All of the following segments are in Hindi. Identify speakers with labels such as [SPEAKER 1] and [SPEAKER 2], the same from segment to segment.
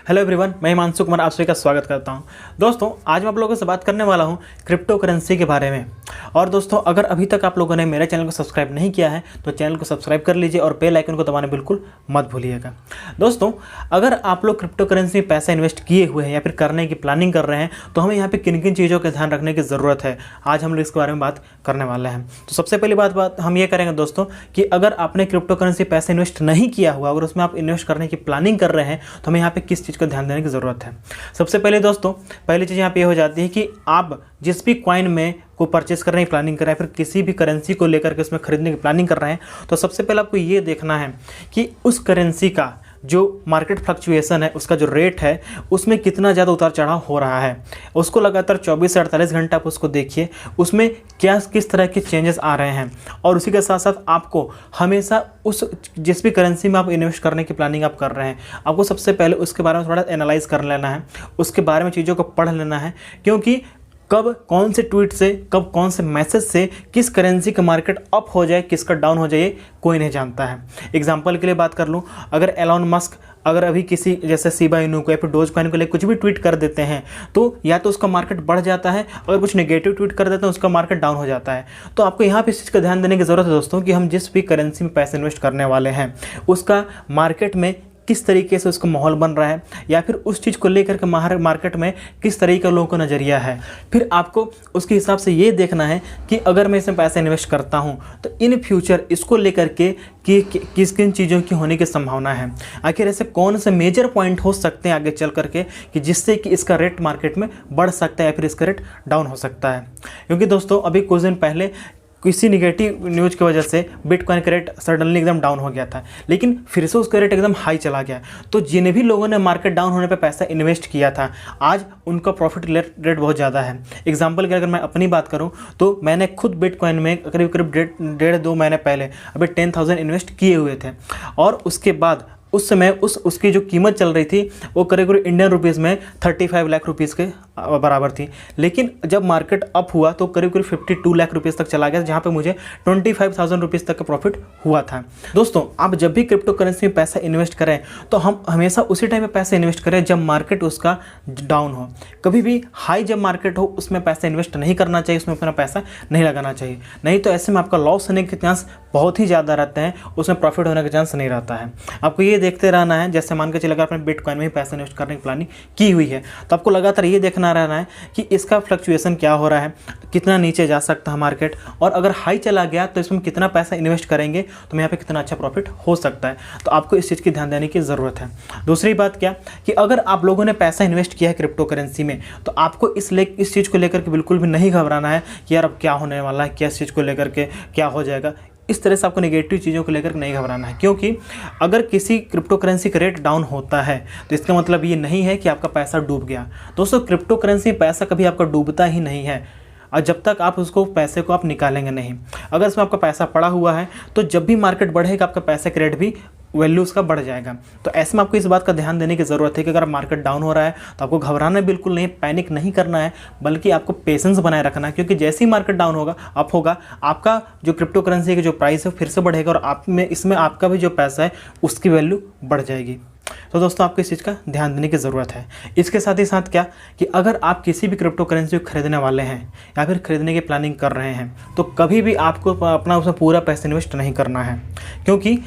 [SPEAKER 1] हेलो एवरीवन, मैं हिमांशु कुमार आप सभी का स्वागत करता हूं। दोस्तों, आज मैं आप लोगों से बात करने वाला हूं क्रिप्टो करेंसी के बारे में। और दोस्तों, अगर अभी तक आप लोगों ने मेरे चैनल को सब्सक्राइब नहीं किया है तो चैनल को सब्सक्राइब कर लीजिए और बेल आइकन को दबाना बिल्कुल मत भूलिएगा। दोस्तों, अगर आप लोग क्रिप्टो करेंसी में पैसा इन्वेस्ट किए हुए हैं या फिर करने की प्लानिंग कर रहे हैं तो हमें यहाँ पर किन किन चीज़ों का ध्यान रखने की ज़रूरत है, आज हम लोग इसके बारे में बात करने वाले हैं। तो सबसे पहली बात हम ये करेंगे दोस्तों कि अगर आपने क्रिप्टो करेंसी पैसा इन्वेस्ट नहीं किया हुआ, अगर उसमें आप इन्वेस्ट करने की प्लानिंग कर रहे हैं तो हमें यहाँ पे किस चीज़ को ध्यान देने की ज़रूरत है। सबसे पहले दोस्तों, पहली चीज़ यहाँ पे ये हो जाती है कि आप जिस भी कॉइन में को परचेस करने की प्लानिंग कर रहे हैं, फिर किसी भी करेंसी को लेकर के उसमें खरीदने की प्लानिंग कर रहे हैं, तो सबसे पहले आपको ये देखना है कि उस करेंसी का जो मार्केट फ्लक्चुएशन है, उसका जो रेट है, उसमें कितना ज़्यादा उतार चढ़ाव हो रहा है। उसको लगातार 24 से 48 घंटे आप उसको देखिए, उसमें किस तरह के चेंजेस आ रहे हैं। और उसी के साथ साथ आपको हमेशा उस जिस भी करेंसी में आप इन्वेस्ट करने की प्लानिंग आप कर रहे हैं, आपको सबसे पहले उसके बारे में थोड़ा एनालाइज कर लेना है, उसके बारे में चीज़ों को पढ़ लेना है, क्योंकि कब कौन से ट्वीट से, कब कौन से मैसेज से किस करेंसी का मार्केट अप हो जाए, किसका डाउन हो जाए, कोई नहीं जानता है। एग्जांपल के लिए बात कर लूँ, अगर एलॉन मस्क अगर अभी किसी जैसे शिबा इनू को या फिर डोज कॉइन को लेकर कुछ भी ट्वीट कर देते हैं तो या तो उसका मार्केट बढ़ जाता है, अगर कुछ नेगेटिव ट्वीट कर देते हैं उसका मार्केट डाउन हो जाता है। तो आपको यहाँ पे इस चीज़ का ध्यान देने की ज़रूरत है दोस्तों कि हम जिस भी करेंसी में पैसे इन्वेस्ट करने वाले हैं उसका मार्केट में किस तरीके से उसका माहौल बन रहा है, या फिर उस चीज़ को लेकर के मार्केट में किस तरीके का लोगों का नज़रिया है। फिर आपको उसके हिसाब से ये देखना है कि अगर मैं इसमें पैसा इन्वेस्ट करता हूँ तो इन फ्यूचर इसको लेकर के कि किस किन चीज़ों की होने की संभावना है। आखिर ऐसे कौन से मेजर पॉइंट हो सकते हैं आगे चल करके कि जिससे कि इसका रेट मार्केट में बढ़ सकता है या फिर इसका रेट डाउन हो सकता है। क्योंकि दोस्तों, अभी कुछ दिन पहले किसी निगेटिव न्यूज़ की वजह से बिटकॉइन का रेट सडनली एकदम डाउन हो गया था, लेकिन फिर से उसका रेट एकदम हाई चला गया। तो जिन भी लोगों ने मार्केट डाउन होने पे पैसा इन्वेस्ट किया था, आज उनका प्रॉफिट रेट बहुत ज़्यादा है। एग्जांपल की अगर मैं अपनी बात करूं तो मैंने खुद बिटकॉइन में करीब करीब डेढ़ दो महीने पहले अभी 10,000 इन्वेस्ट किए हुए थे, और उसके बाद उस समय उसकी जो कीमत चल रही थी वो करीब करीब इंडियन रुपीज़ में 35 लाख रुपीज़ के बराबर थी। लेकिन जब मार्केट अप हुआ तो करीब करीब 52 लाख रुपीज़ तक चला गया, जहाँ पे मुझे 25,000 रुपीज़ तक का प्रॉफिट हुआ था। दोस्तों, आप जब भी क्रिप्टो करेंसी में पैसा इन्वेस्ट करें तो हम हमेशा उसी टाइम पे पैसा इन्वेस्ट करें जब मार्केट उसका डाउन हो। कभी भी हाई जब मार्केट हो उसमें पैसा इन्वेस्ट नहीं करना चाहिए, उसमें अपना पैसा नहीं लगाना चाहिए, नहीं तो ऐसे में आपका लॉस होने के चांस बहुत ही ज़्यादा रहते हैं, उसमें प्रॉफिट होने का चांस नहीं रहता है। आपको ये देखते रहना है, जैसे मान के चले अगर आपने बिटकॉइन में ही पैसा इन्वेस्ट करने की प्लानिंग की हुई है तो आपको लगातार ये देखना रहना है कि इसका फ्लक्चुएशन क्या हो रहा है, कितना नीचे जा सकता है मार्केट, और अगर हाई चला गया तो इसमें कितना पैसा इन्वेस्ट करेंगे तो यहाँ पे कितना अच्छा प्रॉफिट हो सकता है। तो आपको इस चीज़ की ध्यान देने की ज़रूरत है। दूसरी बात क्या कि अगर आप लोगों ने पैसा इन्वेस्ट किया है क्रिप्टो करेंसी में तो आपको इस चीज़ को लेकर के बिल्कुल भी नहीं घबराना है कि यार अब क्या होने वाला है, क्या इस चीज़ को लेकर के क्या हो जाएगा। इस तरह से आपको नेगेटिव चीज़ों को लेकर नहीं घबराना है, क्योंकि अगर किसी क्रिप्टो करेंसी का रेट डाउन होता है तो इसका मतलब ये नहीं है कि आपका पैसा डूब गया। दोस्तों, क्रिप्टो करेंसी में पैसा कभी आपका डूबता ही नहीं है, और जब तक आप उसको पैसे को आप निकालेंगे नहीं। अगर इसमें आपका पैसा पड़ा हुआ है तो जब भी मार्केट बढ़ेगा आपका पैसे का रेट भी वैल्यू उसका बढ़ जाएगा। तो ऐसे में आपको इस बात का ध्यान देने की ज़रूरत है कि अगर मार्केट डाउन हो रहा है तो आपको घबराना बिल्कुल नहीं, पैनिक नहीं करना है, बल्कि आपको पेशेंस बनाए रखना है, क्योंकि जैसे ही मार्केट डाउन होगा, अप होगा, आपका जो क्रिप्टो करेंसी की जो प्राइस है फिर से बढ़ेगा और आप में इसमें आपका भी जो पैसा है उसकी वैल्यू बढ़ जाएगी। तो दोस्तों, आपको इस चीज़ का ध्यान देने की ज़रूरत है। इसके साथ ही साथ क्या कि अगर आप किसी भी क्रिप्टो करेंसी को खरीदने वाले हैं या फिर खरीदने की प्लानिंग कर रहे हैं तो कभी भी आपको अपना उसमें पूरा पैसा इन्वेस्ट नहीं करना है, क्योंकि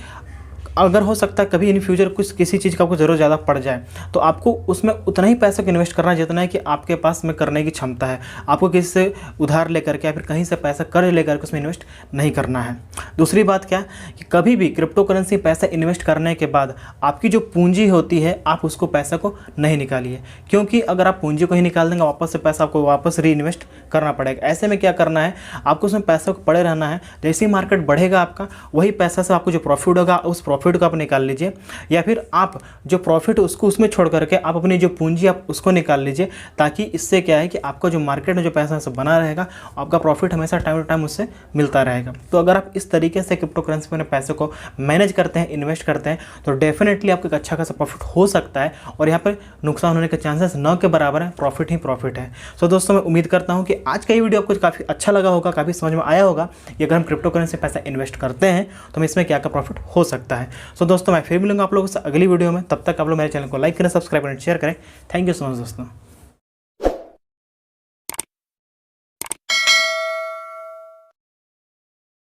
[SPEAKER 1] अगर हो सकता है कभी इन फ्यूचर कुछ किसी चीज़ का आपको ज़रूरत ज़्यादा पड़ जाए तो आपको उसमें उतना ही पैसा को इन्वेस्ट करना है जितना है कि आपके पास में करने की क्षमता है। आपको किसी से उधार लेकर के या फिर कहीं से पैसा कर्ज लेकर के उसमें इन्वेस्ट नहीं करना है। दूसरी बात क्या कि कभी भी क्रिप्टो करेंसी पैसा इन्वेस्ट करने के बाद आपकी जो पूंजी होती है आप उसको पैसा को नहीं निकालिए, क्योंकि अगर आप पूंजी को ही निकाल देंगे वापस से पैसा आपको वापस री इन्वेस्ट करना पड़ेगा। ऐसे में क्या करना है, आपको उसमें पैसा को पड़े रहना है। जैसे ही मार्केट बढ़ेगा आपका वही पैसा से आपको जो प्रॉफिट होगा उस प्रॉफिट को आप निकाल लीजिए, या फिर आप जो प्रॉफिट उसको उसमें छोड़ करके आप अपनी जो पूंजी आप उसको निकाल लीजिए, ताकि इससे क्या है कि आपका जो मार्केट में जो पैसा सब बना रहेगा, आपका प्रॉफिट हमेशा टाइम टू टाइम उससे मिलता रहेगा। तो अगर आप इस तरीके से क्रिप्टो करेंसी में पैसे को मैनेज करते हैं, इन्वेस्ट करते हैं, तो डेफिनेटली आपको एक अच्छा खासा प्रॉफिट हो सकता है, और यहाँ पर नुकसान होने के चांसेस न के बराबर है, प्रॉफिट ही प्रॉफिट है। सो दोस्तों, मैं उम्मीद करता हूँ कि आज का ये वीडियो आपको काफ़ी अच्छा लगा होगा, काफ़ी समझ में आया होगा कि अगर हम क्रिप्टो करेंसी पैसा इन्वेस्ट करते हैं तो हमें इसमें क्या क्या प्रॉफिट हो सकता है। सो दोस्तों मैं फिर मिलूंगा आप लोगों से अगली वीडियो में, तब तक आप लोग मेरे चैनल को लाइक करें, सब्सक्राइब करें, शेयर करें। थैंक यू सो मच दोस्तों।